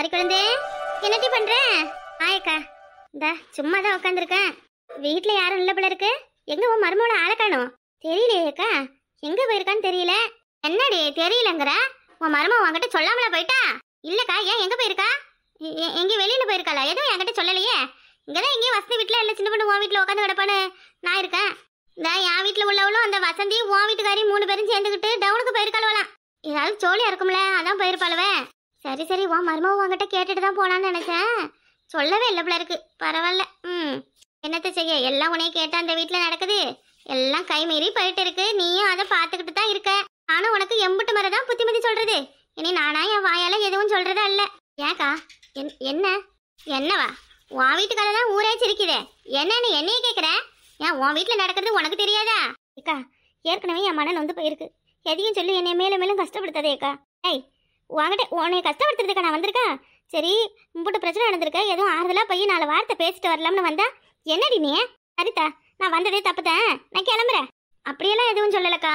மறி குழந்தை என்னட்டி பண்ற? ஆயக்கா இந்த சும்மா தான் உட்காந்துருக்கேன். வீட்டுல யாரும் இல்ல போல இருக்கு. எங்க உன் மருமோட ஆளை காணோம். தெரியலையேக்கா, எங்க போயிருக்கான்னு தெரியல. என்னடி தெரியலங்கிற? உன் மருமோ உன்கிட்ட சொல்லாமல போயிட்டா? இல்லக்கா, ஏன் எங்க போயிருக்கா? எங்க வெளியில போயிருக்காளா? எதுவும் என்கிட்ட சொல்லலையே. இங்கதான் எங்கேயும் வசதி வீட்டுல இல்ல, சின்ன பொண்ணு உன் வீட்டுல உட்காந்து கிடப்பான்னு நான் இருக்கேன். இந்த என் வீட்டுல உள்ளவளும் அந்த வசந்தி உன் வீட்டுக்காரி 3 பேரும் சேர்ந்துக்கிட்டு டவுனுக்கு போயிருக்காளுவலாம். ஏதாவது ஜோலியா இருக்கும்ல, அதான் போயிருப்பாளுவே. சரி சரி, உன் மருமோ உங்ககிட்ட கேட்டுட்டு தான் போனான்னு நினைச்சேன். சொல்லவே இல்லை போல இருக்கு. பரவாயில்ல. என்னத்த செய்ய, எல்லாம் உன்னைய கேட்டா அந்த வீட்டுல நடக்குது. எல்லாம் கை மீறி போயிட்டு இருக்கு. நீயும் அதை பார்த்துக்கிட்டு தான் இருக்க. நானும் உனக்கு எம்புட்டு மரதான் புத்திமதி சொல்றது. இனி நானா என் வாயால எதுவும் சொல்றதா இல்ல. ஏக்கா என்ன என்னவா? உன் வீட்டுக்கார தான் ஊரே சிரிக்குதே. என்னன்னு என்னைய கேக்குற? ஏன் உன் வீட்டுல நடக்கிறது உனக்கு தெரியாதா? ஏக்கா, ஏற்கனவே என் மனம் நொந்து போயிருக்கு. எதையும் சொல்லி என்னை மேலும் மேலும் கஷ்டப்படுத்தாதே ஏக்கா. ஏய், உன்கிட்ட உன்னை கஷ்டப்படுத்துறதுக்கா நான் வந்திருக்கேன். சரி, உங்கள்கிட்ட பிரச்சனை நடந்திருக்க, எதுவும் ஆறுதலா போய் 4 வார்த்தை பேசிட்டு வரலாம்னு வந்தா என்னடி நீ? சரிதா, நான் வந்ததே தப்புத்தேன், நான் கிளம்புறேன். அப்படியெல்லாம் எதுவும் சொல்லலக்கா.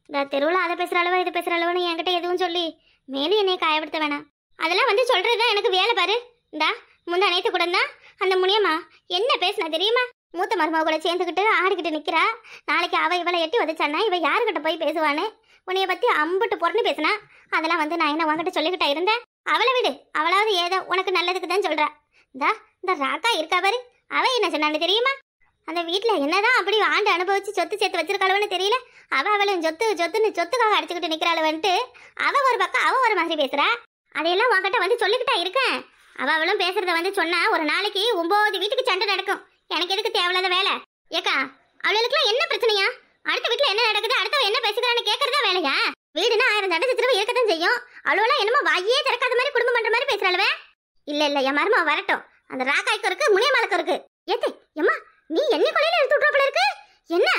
இந்த தெருவில் அதை பேசுகிற அளவா இதை பேசுகிற அளவுன்னு என்கிட்ட எதுவும் சொல்லி மேலும் என்னையை காயப்படுத்த வேணாம். அதெல்லாம் வந்து சொல்கிறது தான் எனக்கு வேலை பாரு. இந்தா முந்தா நேற்று கூட தான் அந்த முனியம்மா என்ன பேசினா தெரியுமா? மூத்த மருமக கூட சேர்ந்துக்கிட்டு ஆடிக்கிட்டு நிற்கிறா. நாளைக்கு அவள் இவளை எட்டி உதச்சானா இவள் யாருக்கிட்ட போய் பேசுவான்னு உன்னைய பற்றி அம்புட்டு பொருன்னு பேசினா. அதெல்லாம் வந்து நான் என்ன உங்ககிட்ட சொல்லிக்கிட்டா இருந்தேன்? அவளை விடு, அவளாவது ஏதோ உனக்கு நல்லதுக்கு தான் சொல்கிறா. இந்த ராக்கா இருக்கா பாரு, அவள் என்ன சொன்னான்னு தெரியுமா? அந்த வீட்டில் என்னதான் அப்படி ஆண்டு அனுபவிச்சு சொத்து சேர்த்து வச்சிருக்காளவன்னு தெரியல. அவளும் சொத்துக்காக அடிச்சுக்கிட்டு நிற்கிறாளவன்ட்டு அவள் ஒரு பக்கம் அவள் ஒரு மாதிரி பேசுகிறா. அதையெல்லாம் உன்கிட்ட வந்து சொல்லிக்கிட்டா இருக்கேன். அவளும் பேசுறத வந்து சொன்னா ஒரு நாளைக்கு 9 வீட்டுக்கு சண்டை நடக்கும். எனக்கு எதுக்கு தேவையில்லாத வேலை? ஏக்கா, அவளுக்குலாம் என்ன பிரச்சனையா? அடுத்த வீட்டில் என்ன நடக்குது, அடுத்தவ என்ன பேசுகிறான்னு கேட்கறதா வேலையா? வீடுனா 1000 தடவை சித்திரவை இருக்கத்தான் செய்யும். அவளெல்லாம் என்னமோ வாயே திறக்காத மாதிரி குடும்பம் பண்ற மாதிரி பேசுறாளவே. இல்ல என் மருமக வரட்டும். அந்த ராக்காய்க்கு இருக்கு, முனியம்மாளுக்கு இருக்கு. ஏத்தே எம்மா, நீ என்ன கொலையில எடுத்து விட்றப்பல இருக்கு. என்ன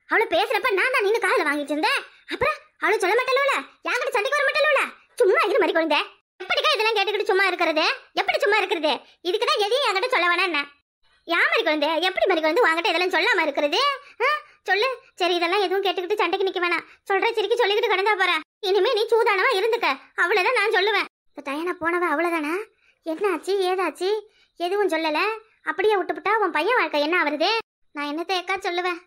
அவளை பேசுறப்ப நான் தான் நின்று காதில் வாங்கிட்டு இருந்தேன். அப்புறம் அவளை சொல்ல மாட்டேல்ல, யாங்கிட்ட சண்டைக்கு வர மாட்டேல்ல. சும்மா இரு மாதிரி குழந்தை. எப்படிக்கா இதெல்லாம் கேட்டுக்கிட்டு சும்மா இருக்கிறது? எப்படி சும்மா இருக்கிறது? இதுக்குதான் எதையும் என்கிட்ட சொல்ல வேணா என்ன? யான் மாதிரி குழந்தை, எப்படி மாதிரி குழந்தை வாங்கிட்ட இதெல்லாம் சொல்லாம இருக்கிறது? சொல்லு. சரி, இதெல்லாம் எதுவும் கேட்டுக்கிட்டு சண்டைக்கு நிக்க வேணாம். சொல்ற சிரிக்கி சொல்லிக்கிட்டு கிடந்தா போற. இனிமே நீ சூதானவா இருந்துக்க, அவ்வளவுதான் நான் சொல்லுவேன். டயனா போனவ அவ்வளவுதானா? என்ன ஆச்சு ஏதாச்சு எதுவும் சொல்லல. அப்படியே விட்டுப்புட்டா உன் பையன் வாழ்க்கை என்ன ஆகுறது? நான் என்னத்த ஏக்கா சொல்லுவேன்?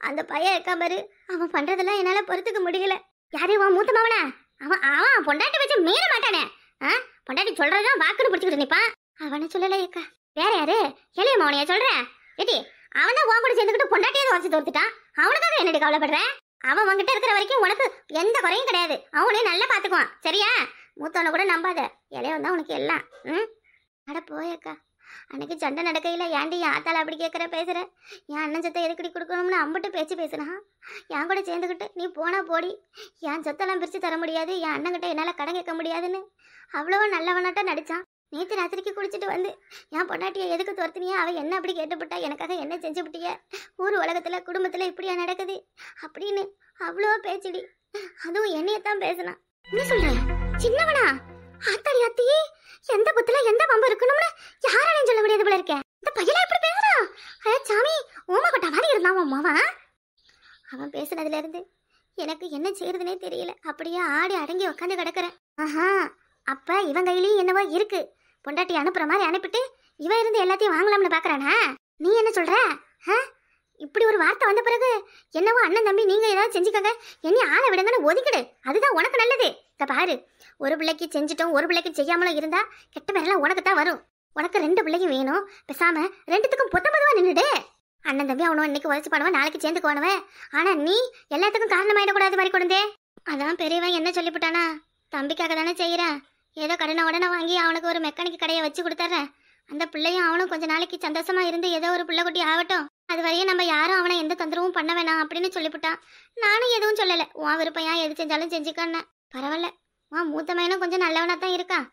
அந்த பையன் ஏக்கா பாரு, அவன் பண்றதெல்லாம் என்னால பொறுத்துக்க முடியல. யாரு உன் மூத்த மவனா? அவன் பொண்டாட்டி வச்சு மீற மாட்டானே. பொண்டாட்டி சொல்றதுதான் வாக்குன்னு பிடிச்சிக்கிட்டு நிப்பான். அவனை சொல்லல ஏக்கா. வேற யாரு? எளிய மவனையா சொல்ற? ஏடி, அவன் தான் உன் கூட சேர்ந்துக்கிட்டு பொண்டாட்டியை வச்சு தோத்துட்டான். அவனுக்காக என்னடி கவலைப்படுற? அவன் உங்ககிட்ட இருக்கிற வரைக்கும் உனக்கு எந்த குறையும் கிடையாது. அவனே நல்லா பாத்துக்குவான், சரியா? மூத்தவனை கூட நம்பாத, இளையவன் தான் உனக்கு எல்லாம். அட போயக்கா, அன்னைக்கு சண்டை நடக்கையில ஏன்டி என் ஆத்தால அப்படி கேட்குற பேசுற? என் அண்ணன் சொத்தை எதுக்கடி கொடுக்கணும்னு அம்பிட்டு பேச்சு பேசுனா. என் கூட சேர்ந்துக்கிட்டு நீ போனா போடி, என் சொத்தெல்லாம் பிரித்து தர முடியாது, என் அண்ணன்கிட்ட என்னால் கடன் கேட்க முடியாதுன்னு அவ்வளவோ நல்லவனாட்டா நடிச்சான். நேற்று ராத்திரிக்கு குடிச்சிட்டு வந்து என் பொண்டாட்டியை எதுக்கு துரத்துனியா, அவள் என்ன அப்படி கேட்டுப்பட்டா, எனக்காக என்ன செஞ்சு விட்டிய, ஊர் உலகத்தில் குடும்பத்தில் இப்படியா நடக்குது அப்படின்னு அவ்வளோ பேச்சுடி. அதுவும் என்னையத்தான் பேசினான். என்ன சொல்ற? சின்னவனா? ஆத்தாடி ஆத்தியே, எந்த புத்துல எந்த பம்பு இருக்கணும்னு யாராலையும் சொல்ல முடியாது போல இருக்கேன். இந்த பையனா இப்படி பேசுறான்? சாமி, ஓமா கொட்டா மாதிரி இருந்தான் உன் மாவன். அவன் பேசுனதுல இருந்து எனக்கு என்ன செய்யறதுனே தெரியல. அப்படியே ஆடி அடங்கி உட்காந்து கிடக்குறேன். அப்ப இவன் கையிலயும் என்னவோ இருக்கு. பொண்டாட்டி அனுப்புற மாதிரி அனுப்பிட்டு இவ இருந்து எல்லாத்தையும் வாங்கலாம்னு பாக்குறானா? நீ என்ன சொல்ற? இப்படி ஒரு வார்த்தை வந்த பிறகு என்னவோ அண்ணன் தம்பி நீங்க ஏதாவது செஞ்சுக்கங்க, என்னை ஆளை விடுங்கன்னு ஒதுக்கிடு, அதுதான் உனக்கு நல்லது. இத பாரு, ஒரு பிள்ளைக்கு செஞ்சுட்டோம் ஒரு பிள்ளைக்கு செய்யாமலும் இருந்தா கெட்ட பேரெல்லாம் உனக்கு தான் வரும். உனக்கு 2 பிள்ளைங்க வேணும், பேசாம 2த்துக்கும் பொத்தமதுவா நின்றுடு. அண்ணன் தம்பி அவனும் இன்னைக்கு உதச்சு பண்ணுவன், நாளைக்கு சேர்ந்துக்குவானுவன். ஆனா நீ எல்லாத்துக்கும் காரணமாயிடக்கூடாது மாதிரி கொடுந்தே. அதான் பெரியவன் என்ன சொல்லிவிட்டானா, தம்பிக்காக தானே செய்யறேன், ஏதோ கடனை உடனே வாங்கி அவனுக்கு ஒரு மெக்கானிக் கடையை வச்சு கொடுத்துட்றேன். அந்த பிள்ளையும் அவனும் கொஞ்ச நாளைக்கு சந்தோஷமா இருந்து ஏதோ ஒரு பிள்ளை குட்டி ஆகட்டும், அது வரையும் நம்ம யாரும் அவனை எந்த தொந்தரவும் பண்ண வேணாம் அப்படின்னு சொல்லிவிட்டான். நானும் எதுவும் சொல்லலை. உன் விருப்பம், ஏன் எது செஞ்சாலும் செஞ்சுக்கன்னு. பரவாயில்ல, உன் மூத்த மையனும் கொஞ்சம் நல்லவனா தான் இருக்கான்.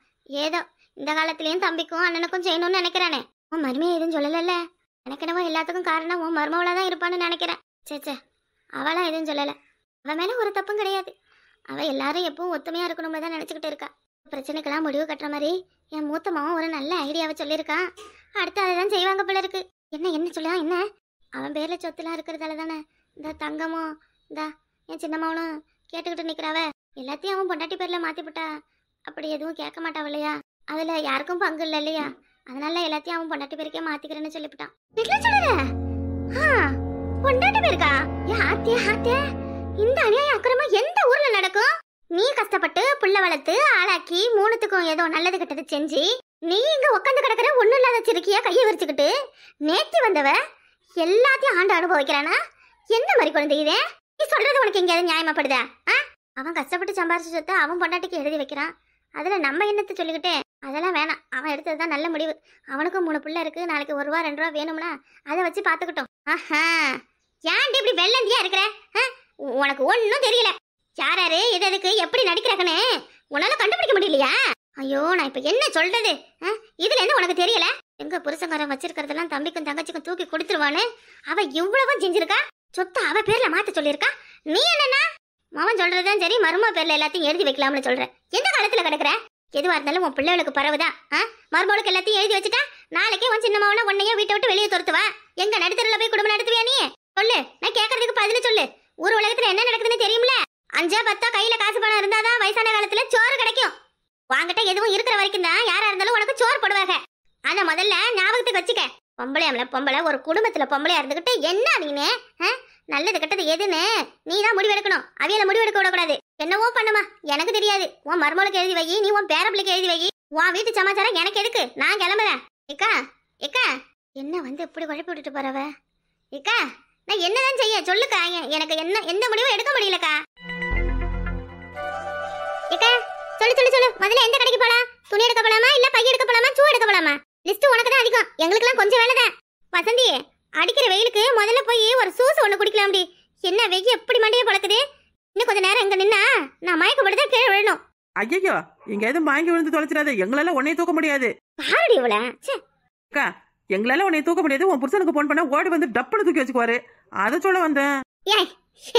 ஏதோ இந்த காலத்துலயும் தம்பிக்கும் அண்ணனுக்கும் செய்யணும்னு நினைக்கிறானே. உன் மருமையை எதுவும் சொல்லல. எனக்கு என்னவோ எல்லாத்துக்கும் காரணம் உன் மருமவளா தான் இருப்பான்னு நினைக்கிறேன். சேச்சே, அவளா எதுவும் சொல்லலை. அவன் மேல ஒரு தப்பும் கிடையாது. அவள் எல்லாரும் எப்பவும் ஒத்துமையா இருக்கணும்னு தான் நினைச்சுக்கிட்டு இருக்கா. பிரச்சனைக்கெல்லாம் முடிவு கட்டுற மாதிரி என் மூத்த மாவன் ஒரு நல்ல ஐடியாவை சொல்லியிருக்கான். அடுத்து அதை தான் செய்வாங்க போல இருக்கு. என்ன சொல்ல? என்ன அவன் பேர்ல சொத்துலாம் இருக்கிறதால தானே இந்த தங்கமும் இந்த என் சின்னம்மாவனும் கேட்டுக்கிட்டு நிற்கிறாவ. எல்லாத்தையும் அவன் பொண்டாட்டி பேர்ல மாத்தி போட்டா அப்படி எதுவும் கேட்க மாட்டான் இல்லையா, அதுல யாருக்கும் பங்கு இல்லை இல்லையா, அதனால எல்லாத்தையும் அவன் பொண்டாட்டி பேருக்கே மாத்திக்கிறேன்னு சொல்லிவிட்டான். வீட்டுல சொல்லுற பொண்டாட்டி பேருக்கா? ஆத்தியா ஆத்தியா, இந்த அநியாய அக்கிரமா எந்த ஊர்ல நடக்கும்? நீ கஷ்டப்பட்டு புள்ள வளர்த்து ஆளாக்கி மூணுத்துக்கும் ஏதோ நல்லது கெட்டது செஞ்சு நீ இங்க உட்காந்து கிடக்குற ஒண்ணும் இல்லாத சிறுக்கியா கையை விரிச்சுக்கிட்டு நேத்தி வந்தவ எல்லாத்தையும் ஆண்டு அனுபவிக்கிறானா? என்ன மாதிரி குழந்தை இது? நீ சொல்றது உனக்கு எங்கேயாவது நியாயமாப்படுதா? அவன் கஷ்டப்பட்டு சம்பாரிச்சு சொத்தை அவன் பொண்டாட்டிக்கு எழுதி வைக்கிறான். அதுல நம்ம என்னத்தை சொல்லிக்கிட்டே? அதெல்லாம் வேணாம், அவன் எடுத்ததுதான் நல்ல முடிவு. அவனுக்கும் 3 பிள்ளை இருக்கு, நாளைக்கு 1 ரூபா 2 ரூபா வேணும்னா அதை வச்சு பாத்துக்கிட்டோம். ஏன்டி இப்படி வெள்ளந்தியா இருக்கிற? உனக்கு ஒன்னும் தெரியல. யாராரு எது எதுக்கு எப்படி நடிக்கிறாங்கன்னு உன்னால கண்டுபிடிக்க முடியலையா? ஐயோ, நான் இப்ப என்ன சொல்றது? இதுல என்ன உனக்கு தெரியல? எங்க புருஷங்காரன் வச்சிருக்கிறதெல்லாம் தம்பிக்கும் தங்கச்சிக்கும் தூக்கி கொடுத்துருவான்னு அவ இவ்வளவும் செஞ்சிருக்கா. சொத்தை அவ பேர்ல மாத்த சொல்லியிருக்கா. நீ என்னன்னா அவன் சொல்றதுதான் சரி, மருமக பேர்ல எல்லாத்தையும் எழுதி வைக்கலாம்னு சொல்ற. எந்த காலத்துல கிடக்குற? எதுவா இருந்தாலும் உன் பிள்ளைகளுக்கு பரவுதான். மருமகளுக்கு எல்லாத்தையும் எழுதி வச்சுட்டா நாளைக்கே உன் சின்னமாவன உன்னையே வீட்டை விட்டு வெளியே துரத்துவா. எங்க நடுத்தருல போய் குடும்பம் நடத்துவியா நீ? சொல்லு, நான் கேட்கறதுக்கு பதில் சொல்லு. ஊர் உலகத்துல என்ன நடக்குதுன்னு தெரியும்ல? 5 10 கையில காசு பணம் இருந்தாதான் வயசான காலத்துல சோறு கிடைக்கும். வாங்கிட்ட எதுவும் இருக்கிற வரைக்கும் தான் யாரா இருந்தாலும் உனக்கு சோறு போடுவாங்க. அத முதல்ல ஞாபகத்துக்கு வச்சுக்க. பொம்பளை ஒரு குடும்பத்துல பொம்பளையா இருந்துகிட்டு என்ன நீனு? நல்லது கெட்டது எதுன்னு நீ தான் முடிவெடுக்கணும். அவியல முடிவெடுக்க விடக்கூடாது. என்னவோ பண்ணுமா எனக்கு தெரியாது. உன் மருமகளுக்கு எழுதி வை, நீ உன் பேரப்பிள்ளைக்கு எழுதி வை. உன் வீட்டு சமாச்சாரம் எனக்கு எதுக்கு? நான் கிளம்புறேன். ஏக்கா ஏக்கா, என்ன வந்து இப்படி குழப்பி விட்டுட்டு போறவ? ஏக்கா, நான் என்னதான் செய்ய சொல்லுக்கா? எனக்கு என்ன எந்த முடிவும் எடுக்க முடியலக்கா. ஏக்கா, சொல்லு சொல்லு சொல்லு. முதல்ல எந்த கடைக்கு போலாம்? துணி எடுக்க போலாமா, இல்ல பை எடுக்க போலாமா, ஷூ எடுக்க போலாமா? லிஸ்ட் உனக்கு தான் அதிகம், எங்களுக்குலாம் கொஞ்சம் வேலை தான். வசந்தி, அடிக்கிற வெயிலுக்கு முதல்ல போய் ஒரு சூஸ் ஒண்ணு குடிக்கலாம்டி. என்ன வெயில் எப்படி மண்டையை பழக்குது? இன்னும் கொஞ்ச நேரம் இங்க நின்னா நான் மயக்கப்படுதான் கீழே விழணும். ஐயோ, இங்க எதுவும் வாங்கி விழுந்து தொலைச்சிடாத. எங்களால உன்னைய தூக்க முடியாது. பாருடி இவள. அக்கா, எங்களால உன்னைய தூக்க முடியாது. உன் புருஷனுக்கு போன் பண்ண ஓடி வந்து டப்புனு தூக்கி வச்சுக்குவாரு. அதை சொல்ல வந்தேன். ஏய்,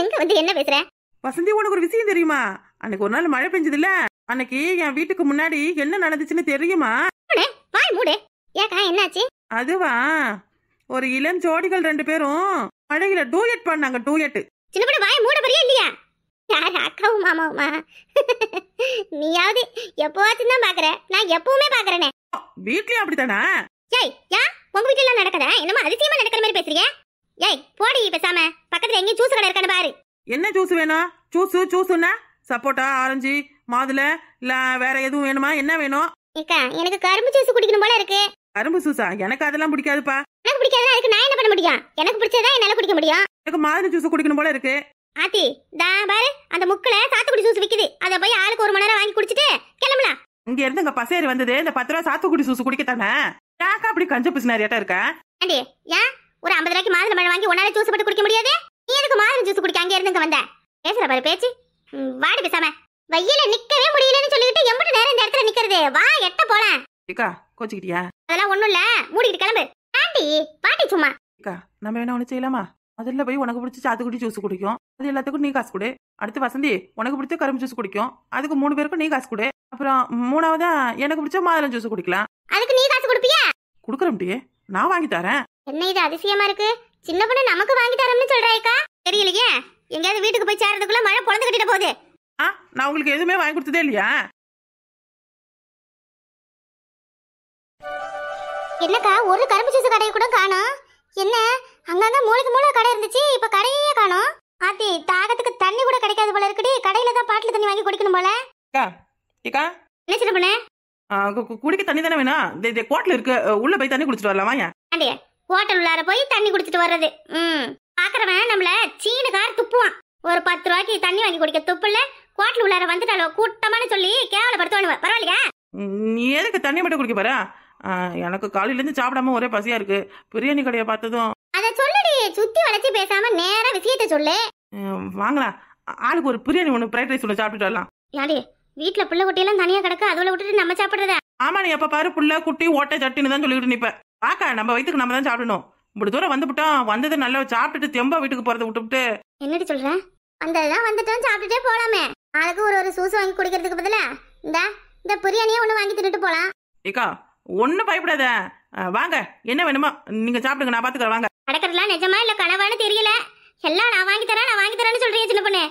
எங்க வந்து என்ன பேசுற? வசந்தி, உனக்கு ஒரு விஷயம் தெரியுமா? அன்னைக்கு ஒரு நாள் மழை பெஞ்சது இல்ல, அன்னைக்கு என் வீட்டுக்கு முன்னாடி என்ன நடந்துச்சுன்னு தெரியுமா? வாய் மூடு. ஏக்கா, என்னாச்சு? அதுவா, ஒரு இளம் ஜோடிகள் 2 பேரும் மழையில டூயட் பண்ணாங்க. டூயட். சின்ன பொண்ணு, வாய் மூட பெரிய இல்லையா? யாரு, அக்காவும் மாமாவுமா? நீயாவது எப்பவாச்சும் தான் பாக்குற, நான் எப்பவுமே பாக்குறேனே. வீட்லயும் அப்படித்தானா? ஏய், உங்க வீட்டுல எல்லாம் நடக்குதா? என்னமோ அதிசயமா நடக்கிற மாதிரி பேசுறீங்க. ஏய், போடி பேசாம. பக்கத்துல எங்கேயும் ஜூஸ் கடை இருக்கான்னு பாரு. என்ன ஜூஸ் வேணும்? ஜூஸ்னா சப்போட்டா, ஆரஞ்சு, மாதுளை, இல்ல வேற எதுவும் வேணுமா? என்ன வேணும்? ஏக்கா, எனக்கு கரும்பு ஜூஸ் குடிக்கணும் போல இருக்கு. கரும்பு ஜூஸா? எனக்கு அதெல்லாம் பிடிக்காதுப்பா. எனக்கு பிடிக்காதுன்னா அதுக்கு நான் என்ன பண்ண முடியும்? எனக்கு பிடிச்சதா என்னால குடிக்க முடியும். எனக்கு மாதுளை ஜூஸ் குடிக்கணும் போல இருக்கு. ஆத்தி, தா பாரு, அந்த முக்குல சாத்துக்குடி ஜூஸ் விக்குது. அத போய் ஆளுக்கு 1 மணி நேரம் வாங்கி குடிச்சிட்டு கிளம்பலாம். இங்க இருந்து அங்க பசேரி வந்தது இந்த 10 ரூபா சாத்துக்குடி ஜூஸ் குடிக்கத்தானே. யாக்கா அப்படி கஞ்ச பிசினாரியாட்டா இருக்க? ஆண்டி, ஏன் ஒரு 50 ரூபாய்க்கு மாதுளை பழம் வாங்கி உன்னால ஜூஸ் போட்டு குடிக்க முடியாது? நீ எதுக்கு மாதுளை ஜூஸ் குடிக்க அங்க இருந்து வந்த? பேசுற பாரு பேச்சு. வாடி பேசாம. வெயில நிக்கவே முடியலன்னு சொல்லிட்டு எம்பட்டு நேரம் இந்த இடத்துல நிக்கிறது? வா, எட்ட போலாம். ஏக்கா, கோச்சிக்கிட்டியா? அதெல்லாம் ஒண்ணும் இல்ல, மூடிக்கிட்டு கிளம்பு. ஆண்டி, பாட்டி சும்மா. ஏக்கா, நம்ம என்ன ஒண்ணு செய்யலாமா? முதல்ல போய் உனக்கு பிடிச்ச சாத்துக்குடி ஜூஸ் குடிக்கும், அது எல்லாத்துக்கும் நீ காசு கொடு. அடுத்து வசந்தி, உனக்கு பிடிச்ச கரும்பு ஜூஸ் குடிக்கும், அதுக்கு 3 பேருக்கும் நீ காசு கொடு. அப்புறம் 3ஆவதா எனக்கு பிடிச்ச மாதுளை ஜூஸ் குடிக்கலாம். அதுக்கு நீ காசு கொடுப்பியா? குடுக்கறேன்டி, நான் வாங்கி தரேன். என்ன இது அதிசயமா இருக்கு? சின்ன பொண்ணு நமக்கு வாங்கி தரோம்னு சொல்றாய்க்கா. தெரியலையே, எங்கயாவது வீட்டுக்கு போய் சேர்றதுக்குள்ள மழை பொழந்து கட்டிட்டு போகுது. நான் உங்களுக்கு எதுவுமே வாங்கி கொடுத்ததே இல்லையா? என்னக்கா, ஒரு கரும்பு ஜூஸ் கடையை கூட காணோம். என்ன, அங்கங்க மூளைக்கு மூளை கடை இருந்துச்சு, இப்ப கடையே காணோம். ஆத்தி, தாகத்துக்கு தண்ணி கூட கிடைக்காது போல இருக்குடி. கடையில தான் பாட்டில் தண்ணி வாங்கி குடிக்கணும் போல. ஏக்கா, என்ன சின்ன பொண்ணு? குடிக்க தண்ணி தானே வேணும்? கோட்ல இருக்கு, உள்ள போய் தண்ணி குடிச்சிட்டு வரலாமா? ஆண்டி, ஹோட்டல் உள்ளார போய் தண்ணி குடிச்சிட்டு வர்றது. பாக்குறவன் நம்மள சீனுகார் துப்புவான். ஒரு 10 ரூபாய்க்கு தண்ணி வாங்கி குடிக்க துப்புல ஹோட்டல் உள்ளார வந்துட்டாலோ கூட்டமானு சொல்லி கேவலப்படுத்துவானுவ. பரவாயில்லையா? நீ எதுக்கு தண்ணி மட்டும் குடிக்க போற? எனக்கு காலையில இருந்து சாப்பிடாம ஒரே பசியா இருக்கு. பிரியாணி கடையை பார்த்ததும். அத சொல்லுடி, சுத்தி வளைச்சு பேசாம நேரா விஷயத்தை சொல்லு. வாங்கலாம், ஆளுக்கு ஒரு பிரியாணி ஒண்ணு, ஃப்ரைட் ரைஸ் ஒண்ணு சாப்பிட்டுட்டு வரலாம். யாடி, வீட்டுல புள்ள குட்டியெல்லாம் தனியா கிடக்கு, அதோட விட்டுட்டு நம்ம சாப்பிடுறதா? ஆமா, நீ எப்ப பாரு புள்ள குட்டி ஓட்டை சட்டின்னு தான் சொல்லிட்டு நிப்ப. பாக்கா, நம்ம வயிற்றுக்கு நம்ம தான் சாப்பிடணும். இப்படி தூரம் வந்துவிட்டோம், வந்தது நல்லா சாப்பிட்டுட்டு தெம்பா வீட்டுக்கு போறதை விட்டுவிட்டு. என்னடி சொல்ற? வந்ததுதான் வந்துட்டோம், சாப்பிட்டுட்டே போலாமே. ஆளுக்கு ஒரு சூஸ் வாங்கி குடிக்கிறதுக்கு பதிலா இந்த பிரியாணியே ஒண்ணு வாங்கி தின்னுட்டு போலாம். ஏக்கா, ஒன்னும் பயப்படாத, வாங்க, என்ன வேணுமோ நீங்க சாப்பிடுங்க, நான் பாத்துக்கிறேன். வாங்க. அடக்கறலாம் நிஜமா இல்ல கனவான்னு தெரியல. எல்லாம் நான் வாங்கி தரேன்னு சொல்றீங்க சின்ன பொண்ணு.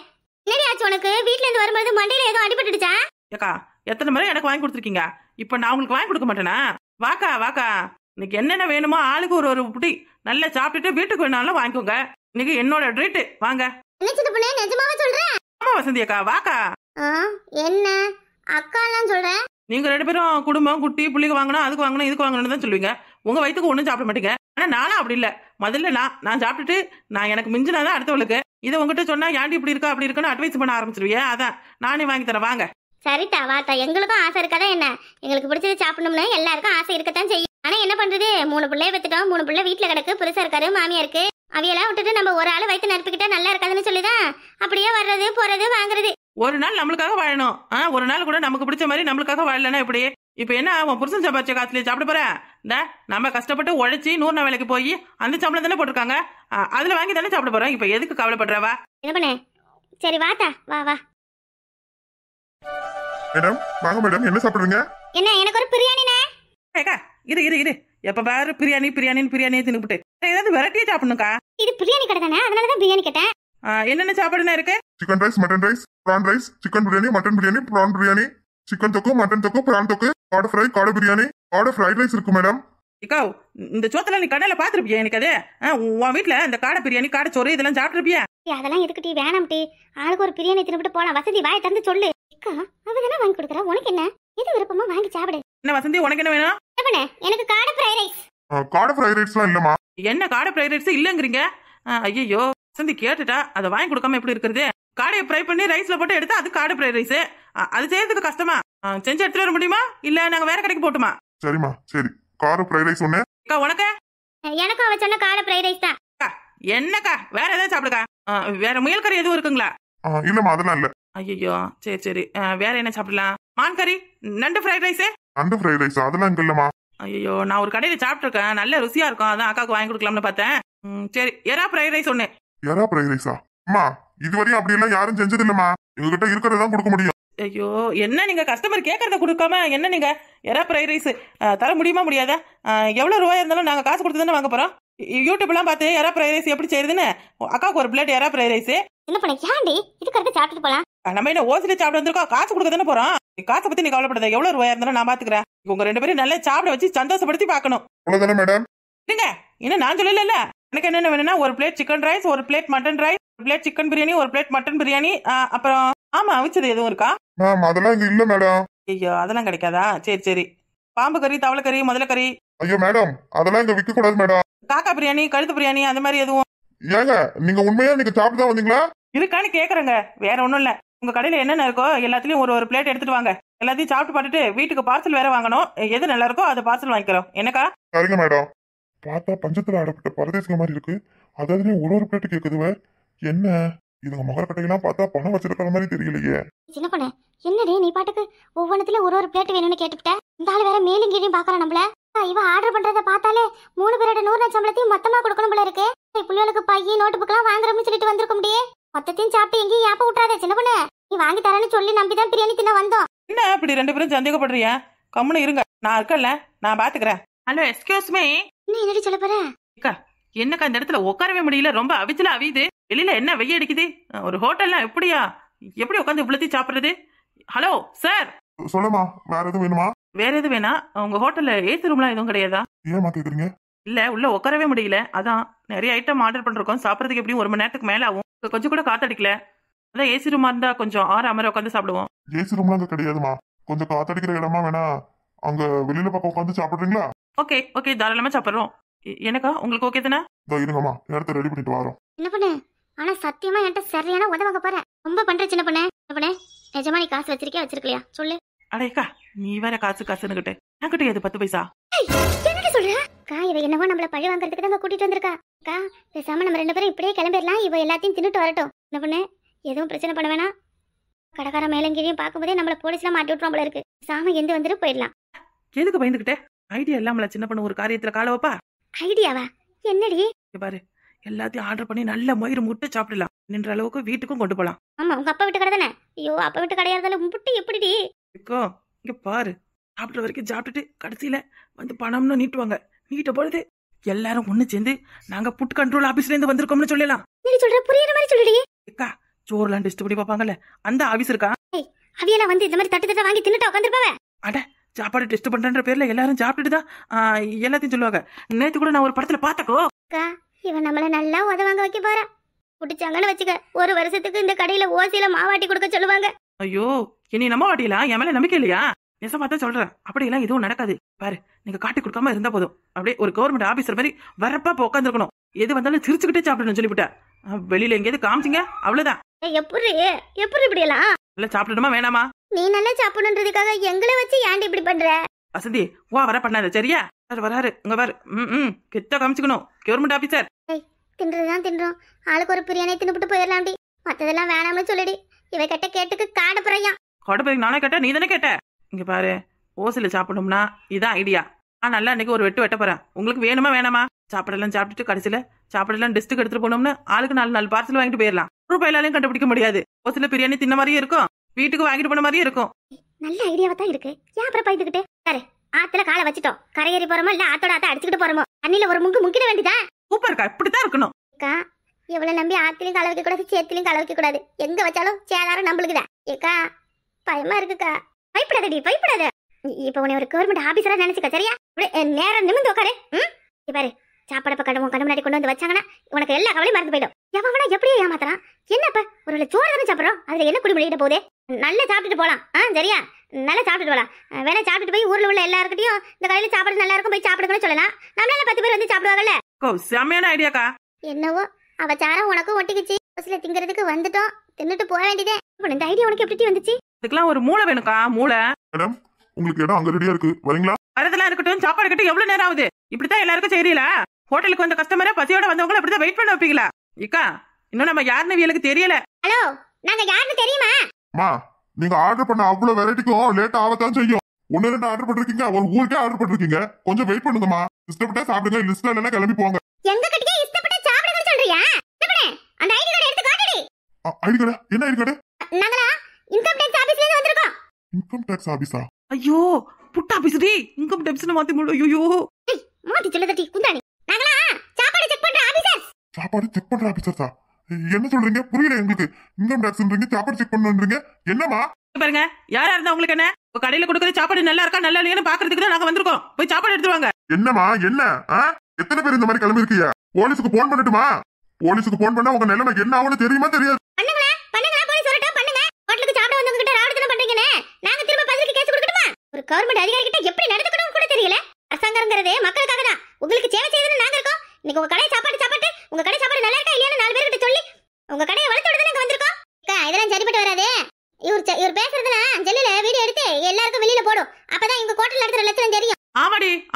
என்னடி ஆச்சு உனக்கு? வீட்ல இருந்து வரும்போது மண்டையில ஏதோ அடிபட்டுடுச்சா? ஏக்கா, எத்தனை முறை எனக்கு வாங்கி கொடுத்துருக்கீங்க. இப்ப நான் உங்களுக்கு வாங்கி கொடுக்க மாட்டேனா? வாக்கா வாக்கா, இன்னைக்கு என்னென்ன வேணுமோ ஆளுக்கு ஒரு ஒரு புடி நல்லா சாப்பிட்டுட்டு வீட்டுக்கு வேணாலும் வாங்கிக்கோங்க. இன்னைக்கு என்னோட ட்ரீட். வாங்க. என்ன சின்ன பொண்ணு, நிஜமாவே சொல்றேன்? ஆமா வசந்தி அக்கா, வாக்கா. என்ன அக்கா எல்லாம் சொல்றேன்? நீங்க 2 பேரும் குடும்பம் குட்டி புள்ளிக்கு வாங்கணும், அதுக்கு வாங்கணும், இதுக்கு வாங்கணும்னு தான் சொல்லுவீங்க. உங்க வயிற்றுக்கு ஒன்றும் சாப்பிட மாட்டீங்க. ஆனா நானும் அப்படி இல்லை. முதல்ல நான் சாப்பிட்டுட்டு நான் எனக்கு மிஞ்சினாதான் அடுத்தவளுக்கு. இதை உங்ககிட்ட சொன்னா ஏன்டி இப்படி இருக்கா அப்படி இருக்குன்னு அட்வைஸ் பண்ண ஆரம்பிச்சிருவியே. அதான் நானே வாங்கி தரேன். வாங்க. சரிதா வாத்தா, எங்களுக்கும் ஆசை இருக்காதா என்ன? எங்களுக்கு பிடிச்சது சாப்பிடணும்னு எல்லாருக்கும் ஆசை இருக்கத்தான் செய்யும். ஆனா என்ன பண்றது, 3 பிள்ளைய பெத்துட்டோம். 3 பிள்ளை வீட்டுல கிடக்கு, புருஷா இருக்காரு, மாமியா இருக்கு. அவையெல்லாம் விட்டுட்டு நம்ம ஒரு ஆளு வயிற்று நறுப்பிக்கிட்டா நல்லா இருக்காதுன்னு சொல்லிதான் அப்படியே வர்றது போறது வாங்குறது. ஒரு நாள் நம்மளுக்காக வாழணும். ஒரு நாள் கூட நமக்கு பிடிச்ச மாதிரி நம்மளுக்காக வாழலன்னா எப்படி? இப்ப என்ன அவன் புருஷன் சம்பாதிச்ச காசுலயே சாப்பிட போறேன்? இந்த நம்ம கஷ்டப்பட்டு உழைச்சி 100 நாள் வேலைக்கு போய் அந்த சம்பளம் தானே போட்டிருக்காங்க, அதுல வாங்கி தானே சாப்பிட போறோம். இப்ப எதுக்கு கவலைப்படுறவா? என்ன பண்ண? சரி வாத்தா, வா வா. மேடம் வாங்க மேடம், என்ன சாப்பிடுறீங்க? என்ன, எனக்கு ஒரு பிரியாணிண்ணே. ஏக்கா இரு இரு இரு, எப்ப பாரு பிரியாணி பிரியாணின்னு பிரியாணியை தின்னுபிட்டு ஏதாவது வெரைட்டியா சாப்பிடணும்க்கா. இது பிரியாணி கடை தானே, அதனாலதான் பிரியாணி கேட்டேன். என்னென்ன சாப்பாடுனா இருக்கு? Chicken rice, mutton rice, prawn rice, chicken biryani, mutton biryani, prawn biryani, chicken தொக்கு, மட்டன் தொக்கு, பிரான் தொக்கு, காடை ஃப்ரை, காடை பிரியாணி, காடை ஃப்ரைட் ரைஸ் இருக்கு மேடம். இக்கா இந்த சோத்தெல்லாம் நீ கடையில பாத்துருப்பியா? எனக்கு அது உன் வீட்டுல இந்த காடை பிரியாணி காடை சோறு இதெல்லாம் சாப்பிட்டுருப்பியா? அதெல்லாம் எதுக்கு டீ, வேணாம் டீ. ஆளுக்கு ஒரு பிரியாணி தின்னுபிட்டு போலாம். வசதி வாயை திறந்து சொல்லு. அக்கா அவ தானே வாங்கி கொடுக்குறா, உனக்கு என்ன? எது விருப்பமா வாங்கி சாப்பிடு. என்ன வசந்தி, உனக்கு என்ன வேணும்? என்ன பண்ண? எனக்கு காடை ஃப்ரைட் ரைஸ். காடை ஃப்ரைட் ரைஸ்லாம் இல்லம்மா. என்ன காடை ஃப்ரைட் ரைஸ் இல்லங்கிறீங்க? ஐயோ வசந்தி கேட்டுட்டா, அதை வாங்கி கொடுக்காம எப்படி இருக்கிறது? காடையை ஃப்ரை பண்ணி ரைஸ்ல போட்டு எடுத்தா அது காடை ஃப்ரைட் ரைஸ். அது செய்யறதுக்கு கஷ்டமா? செஞ்சு எடுத்துட்டு வர முடியுமா, இல்ல நாங்க வேற கடைக்கு போட்டுமா? சரிம்மா சரி, காடை ஃப்ரைட் ரைஸ் ஒண்ணு. அக்கா உனக்கு? எனக்கும் அவ சொன்ன காடை ஃப்ரைட் ரைஸ் தான். என்னக்கா வேற ஏதாவது சாப்பிடுக்கா? வேற முயல் கறி எதுவும் இருக்குங்களா? இல்லம்மா அதெல்லாம் இல்ல. ஐயோ சரி சரி, வேற என்ன சாப்பிடலாம்? மான் கறி, நண்டு ஃப்ரைட் ரைஸ். நண்டு ஃப்ரைட் ரைஸ் அதெல்லாம் இங்க இல்லம்மா. ஐயோ நான் ஒரு கடையில சாப்பிட்டு இருக்கேன், நல்ல ருசியா இருக்கும், அதான் அக்காவுக்கு வாங்கி கொடுக்கலாம்னு பார்த்தேன். சரி, எறா ஃப்ரைட் ரைஸ் ஒண்ணு. எறா ஃப்ரைட் ரைஸா? அம்மா இதுவரையும் அப்படி எல்லாம் யாரும் செஞ்சது இல்லம்மா, எங்ககிட்ட இருக்கிறதா கொடுக்க முடியும். ஐயோ என்ன நீங்க கஸ்டமர் கேட்கறத கொடுக்காம என்ன நீங்க எறா ஃப்ரைட் ரைஸ் தர முடியுமா முடியாதா? எவ்வளவு ரூபாய் இருந்தாலும் நாங்க காசு கொடுத்து தானே வாங்க போறோம். யூடியூப்லாம் பார்த்து எறா ஃப்ரைட் ரைஸ் எப்படி செய்யுதுன்னு அக்காவுக்கு ஒரு பிளேட் எறா ஃப்ரைட் ரைஸ். என்ன பண்ண ஏன்டி இதுக்கு சாப்பிட்டுட்டு போலாம்? நம்ம என்ன ஓசில சாப்பிட்டு வந்திருக்கோம், காசு கொடுக்க தானே போறோம். காசை பத்தி நீ கவலைப்படாத, எவ்வளவு ரூபாயா இருந்தாலும் நான் பாத்துக்கிறேன். உங்க 2 பேரும் நல்லா சாப்பிட வச்சு சந்தோஷப்படுத்தி பாக்கணும். அவ்வளவுதானே மேடம்? இல்லங்க இன்னும் நான் சொல்லல. எனக்கு என்னென்ன வேணும்னா ஒரு பிளேட் சிக்கன் ரைஸ், ஒரு பிளேட் மட்டன் ரைஸ், ஒரு பிளேட் சிக்கன் பிரியாணி, ஒரு பிளேட் மட்டன் பிரியாணி, அப்புறம் ஆமா அவிச்சது எதுவும் இருக்கா? மேம் அதெல்லாம் இங்க இல்ல மேடம். ஐயோ அதெல்லாம் கிடைக்காதா? சரி சரி, பாம்பு கறி, தவளை கறி, முதல கறி. ஐயோ மேடம் அதெல்லாம் இங்க விற்க கூடாது மேடம். காக்கா பிரியாணி, கழுத்து பிரியாணி அந்த மாதிரி எதுவும் ஏங்க நீங்க உண்மையா நீங்க சாப்பிட்டு தான் வந்தீங்களா? இருக்கான்னு கேக்குறேங்க, வேற ஒண்ணும் இல்ல. உங்க கடையில என்னென்ன இருக்கோ எல்லாத்துலயும் ஒரு ஒரு பிளேட் எடுத்துட்டு வாங்க. எல்லாத்தையும் சாப்பிட்டு பார்த்துட்டு வீட்டுக்கு பார்சல் வேற வாங்கணும். எது நல்லா இருக்கோ அதை பார்சல் வாங்கிக்கிறோம். என்னக்கா? சரிங்க மேடம். பார்த்தா பஞ்சத்துல ஆடப்பட்ட பரதேசிக மாதிரி இருக்கு, அதாவது ஒரு பிளேட் கேக்குதுவ. என்ன இதுங்க முகரக்கட்டையெல்லாம் பார்த்தா பணம் வச்சிருக்கிற மாதிரி தெரியலையே. சின்ன பொண்ணு என்னடி நீ பாட்டுக்கு ஒவ்வொன்றுத்துல ஒரு பிளேட் வேணும்னு கேட்டுவிட்ட. இந்த ஆள் வேற மேலும் கீழையும் பாக்கலாம் நம்மள. இவ ஆர்டர் பண்றத பார்த்தாலே 3 பேரோட 100 நாள் சம்பளத்தையும் மொத்தமா கொடுக்கணும் போல இருக்கு. பிள்ளைகளுக்கு பைய நோட்டு புக்கெல்லாம் வாங்குறோம்னு சொல்லிட்டு வந்திருக்க முடியே. மொத்தத்தையும் சாப்பிட்டு எங்கேயும் ஏப்ப விட்டுறாத சின்ன பொண்ணு. நீ வாங்கி தரேன்னு சொல்லி நம்பிதான் பிரியாணி தின்ன வந்தோம். என்ன அப்படி 2 பேரும் சந்தேகப்படுறியா? கம்முன்னு இருங்க, நான் இருக்கல, நான் பாத்துக்கிறேன். Hello excuse me. நீ என்னடி சொல்ல போற? என்னக்கா இந்த இடத்துல உட்காரவே முடியல, ரொம்ப அவிச்சல அவியுது. வெளியில என்ன வெய்ய அடிக்குது. ஒரு ஹோட்டல்லாம் எப்படி உட்காந்து இவ்வளத்தையும் சாப்பிடுறது? Hello sir. சொல்லுமா, வேற எதுவும் வேணுமா? வேற எது வேணா? உங்க ஹோட்டல்ல ஏசி ரூம்லாம் எதுவும் கிடையாதா? ஏமா கேக்குறீங்க? இல்ல உள்ள உட்காரவே முடியல, அதான் நிறைய ஐட்டம் ஆர்டர் பண்றோம். சாப்பிடறதுக்கு எப்படியும் 1 மணி நேரத்துக்கு மேல ஆகும். கொஞ்சம் கூட காத்தடிக்கல, அதான் ஏசி ரூமா இருந்தா கொஞ்சம் ஆறாம உட்காந்து சாப்பிடுவோம். ஏசி ரூம்லாம் அங்க கிடையாதுமா, கொஞ்சம் காத்தடிக்கிற இடமா வேணா அங்க வெளியில பக்கம் உட்காந்து சாப்பிடுறீங்களா? ஓகே ஓகே, தாராளமா சாப்பிடுறோம். எனக்கா உங்களுக்கு ஓகே தானே? இருங்கம்மா இடத்த ரெடி பண்ணிட்டு வரோம். என்ன பண்ணு? ஆனா சத்தியமா என்கிட்ட சரியான உதவாங்க போற. ரொம்ப பண்ற சின்ன பொண்ணு. என்ன பண்ணு? நிஜமா நீ காசு வச்சிருக்கலையா சொல்லு. அடேக்கா நீ வேற காசுன்னு கிட்ட என்கிட்ட எது 10 பைசா? என்னடி சொல்ற? இவ என்னவோ நம்மள பழி வாங்குறதுக்கு தான் கூட்டிட்டு வந்திருக்கா. பேசாம நம்ம 2 பேரும் இப்படியே கிளம்பிடலாம். இவ எல்லாத்தையும் தின்னுட்டு வரட்டும். என்ன பண்ணு? எதுவும் பிரச்சனை பண்ண வேணாம். கடைக்கார மேலங்கிரியும் பார்க்கும்போதே நம்மள போலீஸ்ல மாட்டி விட்டுறோம் போல இருக்கு. சாம எந்த வந்துட்டு போயிடலாம். எதுக்கு பயந்துகிட்டே? ஐடியா இல்லாமல சின்ன பண்ண ஒரு காரியத்துல கால வைப்பா. ஐடியாவா? என்னடி? பாரு, எல்லாத்தையும் ஆர்டர் பண்ணி நல்ல மயிறு முட்டை சாப்பிடலாம் நின்ற அளவுக்கு வீட்டுக்கும் கொண்டு போலாம். ஆமா உங்க அப்பா வீட்டு கடை தானே? ஐயோ அப்பா வீட்டு கடையா இருந்தாலும் முட்டை எப்படிடி? இங்க பாரு, சாப்பிட்ற வரைக்கும் சாப்பிட்டுட்டு கடைசியில வந்து பணம்னு நீட்டுவாங்க. நீட்ட பொழுது எல்லாரும் ஒண்ணு சேர்ந்து நாங்க புட் கண்ட்ரோல் ஆபீஸ்ல இருந்து வந்திருக்கோம்னு சொல்லலாம். நீ சொல்ற புரியுற மாதிரி சொல்லுடி. அக்கா சோறுலாம் டெஸ்ட் பண்ணி பாப்பாங்கல்ல, அந்த ஆபீஸ் இருக்கா? அவியெல்லாம் வந்து இந்த மாதிரி தட்டு தட்டா வாங்கி தின்னுட்டு உட்காந்துருப்பாவ. அட சாப்பாடு டெஸ்ட் பண்றன்ற பேர்ல எல்லாரும் சாப்பிட்டுட்டு தான் எல்லாத்தையும் சொல்லுவாங்க. நேத்து கூட நான் ஒரு படத்துல பார்த்தக்கோ. அக்கா இவன் நம்மள நல்லா உதவாங்க வைக்க போறா. குடிச்சாங்கன்னு வச்சுக்க, ஒரு வருஷத்துக்கு இந்த கடையில ஓசியில மாவாட்டி கொடுக்க சொல்லுவாங்க. ஐயோ இனி நம்ம வாட்டிலாம் என் மேல நம்பிக்கை இல்லையா? நெசமா தான் சொல்றேன், அப்படியெல்லாம் எதுவும் நடக்காது. பாரு நீங்க காட்டி கொடுக்காம இருந்தா போதும். அப்படியே ஒரு கவர்மெண்ட் ஆபீசர் மாதிரி வரப்பா உட்காந்துருக்கணும். எது வந்தாலும் சிரிச்சுக்கிட்டே சாப்பிடணும்னு சொல்லிவிட்டேன். வெளியில எங்கேயாவது காமிச்சிங்க அவ்வளவுதான். எப்படி இப்படி எல்லாம் நல்லா சாப்பிடணுமா வேணாமா? நீ நல்லா சாப்பிடணுன்றதுக்காக எங்களை வச்சு ஏன்டி இப்படி பண்ற? வசந்தி வர பண்ணாத சரியா? வராரு இங்க பாரு. கிட்ட காமிச்சுக்கணும் கவர்மெண்ட் ஆபீசர். தின்றதுதான் தின்றோம், ஆளுக்கு ஒரு பிரியாணி தின்னுபிட்டு போயிடலாம்டி. மத்ததெல்லாம் வேணாம்னு சொல்லிடி. இவ கிட்ட கேட்டுக்கு காட போறையா? காட நானே கேட்ட நீ தானே கேட்ட. இங்க பாரு ஓசில சாப்பிடணும்னா இதான் ஐடியா. நான் நல்லா இன்னைக்கு ஒரு வெட்ட போறேன். உங்களுக்கு வேணுமா வேணாமா? சாப்பிடலாம் சாப்பிட்டுட்டு கடைசியில சாப்பிடலாம் டெஸ்ட்டுக்கு எடுத்துட்டு போனோம்னு ஆளுக்கு 4 பார்சல் வாங்கிட்டு போயிடலாம். ரூபாயிலாலையும் கண்டுபிடிக்க முடியாது. ஓசில பிரியாணி தின்ன மாதிரியும் இருக்கும், வீட்டுக்கு வாங்கிட்டு போன மாதிரியும் இருக்கும். நல்ல ஐடியாவா தான் இருக்கு. ஏன் அப்புறம் பயந்துகிட்டே சரி ஆத்துல காலை வச்சுட்டோம். கரையேறி போறோமோ இல்ல ஆத்தோட ஆத்த அடிச்சுக்கிட்டு போறோமோ, தண்ணியில ஒரு முங்கிட வேண்டியதா? சூப்பர்க்கா, இப்படித்தான் இருக்கணும். இவ்வளவு நம்பி ஆத்திலையும் கால வைக்க கூடாது, சேத்திலையும் கால வைக்க கூடாது. எங்க வச்சாலும் சேதாரம் நம்மளுக்குதான். ஏக்கா பயமா இருக்குக்கா. பயப்படாதடி பயப்படாத. இப்ப உன்னை ஒரு கவர்மெண்ட் ஆபீசரா நினைச்சுக்க சரியா? நேரம் நிமிந்து உட்காரு. பாரு சாப்பாடு பக்கம் கண்ணு முன்னாடி கொண்டு வந்து வச்சாங்கன்னா உனக்கு எல்லா கவலையும் மறந்து போயிடும். எவனா எப்படியே ஏமாத்தறான்? என்னப்ப ஒரு சோறு தானே சாப்பிடுறோம், அதுல என்ன குடி முடிக்கிட்ட போதே. நல்லா சாப்பிட்டுட்டு போலாம் சரியா? நல்லா சாப்பிட்டுட்டு போலாம். வேணா சாப்பிட்டுட்டு போய் ஊர்ல உள்ள எல்லாருக்கிட்டையும் இந்த கடையில சாப்பாடு நல்லா இருக்கும் போய் சாப்பிடுங்கன்னு சொல்லலாம். நம்மளால 10 பேர் வந்து சாப்பிடுவாங்கல்ல. செம்மையான ஐடியாக்கா. என்னவோ அவ சாரம் உனக்கும் ஒட்டிக்கிச்சு. பஸ்ல திங்கிறதுக்கு வந்துட்டோம், தின்னுட்டு போக வேண்டியதே. இந்த ஐடியா உனக்கு எப்படி வந்துச்சு? இதுக்கெல்லாம் ஒரு மூளை வேணுக்கா, மூளை. மேடம் உங்களுக்கு இடம் அங்க ரெடியா இருக்கு, வரீங்களா? வரதெல்லாம் இருக்கட்டும், சாப்பாடு கட்டு எவ்வளவு நேரம் ஆகுது? இப்படித்தான் எல்லாருக்கும் செய்யறீல? ஹோட்டலுக்கு வந்த கஸ்டமரை பசியோட வந்தவங்க இப்படிதான் வெயிட் பண்ண வைப்பீங்களா? இக்கா இன்னும் நம்ம யாருன்னு வீலுக்கு தெரியல. ஹலோ நாங்க யாருன்னு தெரியுமா? மா நீங்க ஆர்டர் பண்ண அவ்வளவு வெரைட்டிக்கும் லேட் ஆகத்தான் செய்யும். 1-2 ஆர்டர் பண்ணிருக்கீங்க, ஒரு ஊருக்கே ஆர்டர் பண்ணிருக்கீங்க. கொஞ்சம் வெயிட் பண்ணுங்கம்மா. இஷ்டப்பட்டா சாப்பிடுங்க, லிஸ்ட்ல இல்லைன்னா கிளம்பி போங்க. எங்க கிட்டே இஷ்டப்பட்ட சாப்பிடுங்கன்னு சொல்றியா? அந்த ஐடி கார்டு எடுத்து காட்டுடி. ID card? என்ன ஐடி கார்டு? நாங்களா இன்கம் டாக்ஸ் ஆபீஸ்ல இருந்து வந்திருக்கோம். இன்கம் டாக்ஸ் ஆபீஸா? ஐயோ புட்ட ஆபீஸ் டி. இன்கம் டாக்ஸ்னு மாத்தி முள்ள. ஐயோ மாத்தி சொல்லுதடி குந்தாணி. நாங்களா சாப்பாடு செக் பண்ற ஆபீசர்ஸ். சாப்பாடு செக் பண்ற ஆபீசர்ஸா? என்ன சொல்றீங்க? புரியல எங்களுக்கு. இன்கம் டாக்ஸ்ன்றீங்க, சாப்பாடு செக் பண்ணுன்றீங்க. என்னமா பாருங்க, யாரா இருந்தா உங்களுக்கு என்ன? கடையில கொடுக்குற சாப்பாடு நல்லா இருக்கா நல்லா இல்லையான்னு பாக்குறதுக்கு தான் நாங்க வந்திருக்கோம். போய் சாப்பாடு எடுத்து வாங்க. என்னமா என்ன? எத்தனை பேர் இந்த மாதிரி கிளம்பி இருக்கீங்க? போலீஸுக்கு போன் பண்ணட்டுமா? போலீஸுக்கு போன் பண்ணா உங்க நிலைமை என்ன ஆகும்னு தெரியுமா தெரியாது? பண்ணுங்க போலீஸ் வரட்டும் பண்ணுங்க. ஹோட்டலுக்கு சாப்பிட வந்தவங்க கிட்ட ராவடித்தனம் பண்றீங்கனே, நாங்க திரும்ப பதிலுக்கு கேஸ் கொடுக்கணுமா? ஒரு கவர்மெண்ட் அதிகாரி கிட்ட எப்படி நடந்துக்கணும்னு கூட தெரியல. அரசாங்கம்ங்கிறது மக்களுக்காக தான். உங்களுக்கு சேவை செய்யணும்னு நாங்க இருக்கோம். இன்னைக்கு உங்க கடை சாப்பாடு உங்க கடை சாப்பாடு நல்லா இருக்கா இல்லையான்னு 4 பேர்கிட்ட சொல்லி உங்க கடையை வளர்த்து விட தான் வந்திருக்கோம். இதெல்லாம் சரிப்பட்டு வராது. இவர் பேசுறதெல்லாம் ஜெல்லில வீடியோ எடுத்து எல்லாருக்கும் வெளியில போடும். அப்பதான் இவங்க ஹோட்டல்ல நடத்துற லட்சணம் தெரியும்.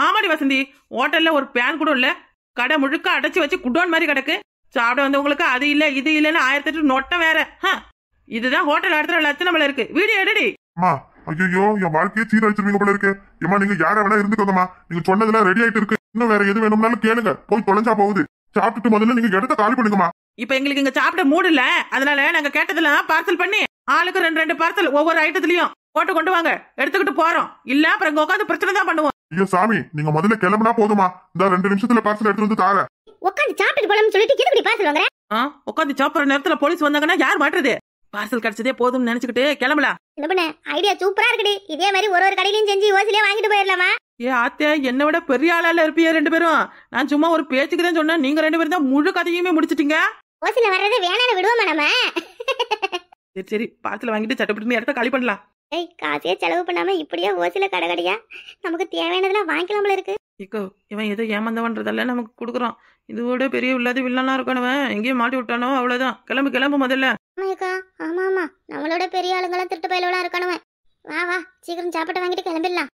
ஆமாடி வசந்தி, ஹோட்டல்ல ஒரு பேன் கூட இல்ல, கடை முழுக்க அடைச்சு வச்சு குடோன் மாதிரி கிடக்கு. சாப்பிட வந்தவங்களுக்கு அது இல்ல இது இல்லன்னு 1008 நொட்டம் வேற. இதுதான் ஹோட்டல் நடத்துற லட்சணம் இருக்கு. வீடியோ எடுடி. ஐயோ என் வாழ்க்கையை சீரழிச்சிருவீங்க போல இருக்கு. ஏமா நீங்க யார வேணா இருந்துக்கோங்கம்மா. நீங்க சொன்னதெல்லாம் ரெடி ஆயிட்டு இருக்கு. இன்னும் வேற எது வேணும்னாலும் கேளுங்க. போய் தொலைஞ்சா போகுது. சாப்பிட்டுட்டு முதல்ல நீங்க இடத்த காலி பண்ணுங்கம்மா. இப்ப எங்களுக்கு இங்க சாப்பிட மூடு இல்ல, அதனால நாங்க கேட்டதெல்லாம் பார்சல் பண்ணி ஆளுக்கு 2 பார்சல் ஒவ்வொரு ஐட்டத்திலயும் போட்டு கொண்டு வாங்க, எடுத்துக்கிட்டு போறோம். இல்ல அப்புறம் இங்க உட்காந்து பிரச்சனை தான் பண்ணுவோம். ஐயோ சாமி, நீங்க முதல்ல கிளம்புனா போதுமா? இந்த 2 நிமிஷத்துல பார்சல் எடுத்து வந்து தார. உட்காந்து சாப்பிட்டு போலாம்னு சொல்லிட்டு எதுக்கு பார்சல் வாங்குற? உட்காந்து சாப்பிடுற நேரத்துல போலீஸ் வந்தாங்கன்னா யார் மாட்டுறது? பார்சல் கிடைச்சதே போதும்னு நினைச்சுக்கிட்டு கிளம்பலாம். என்ன பண்ண ஐடியா சூப்பரா இருக்குடி. இதே மாதிரி ஒரு கடையிலயும் செஞ்சு ஓசிலே வாங்கிட்டு போயிடலாமா? ஆத்தே என்னை விட பெரிய ஆளால இருப்பீங்க 2 பேரும். நான் சும்மா ஒரு பேச்சுக்கு தான் சொன்னேன், நீங்க 2 பேரும் தான் முழு கதையுமே முடிச்சிட்டீங்க. ஓசில வர்றதை வேணான்னு விடுவோமா நம்ம? சரி பார்சல் வாங்கிட்டு சட்டப்பட்டு இடத்த காலி பண்ணலாம். காசையே செலவு பண்ணாம இப்படியே ஓசில கடையா நமக்கு தேவையானதெல்லாம் வாங்கிக்கலாம்ல இருக்கு. இக்கோ இவன் ஏதோ ஏமாந்தவன்றதால நமக்கு கொடுக்குறான். இதோட பெரிய உள்ளது வில்லனா இருக்கணுவன் எங்கேயும் மாட்டி விட்டானோ அவ்வளவுதான். கிளம்பு முதல்ல. ஆமா நம்மளோட பெரிய ஆளுங்கெல்லாம் திருட்டு பயிலோட இருக்கணுவன். வா சீக்கிரம் சாப்பாட்டை வாங்கிட்டு கிளம்பிடலாம்.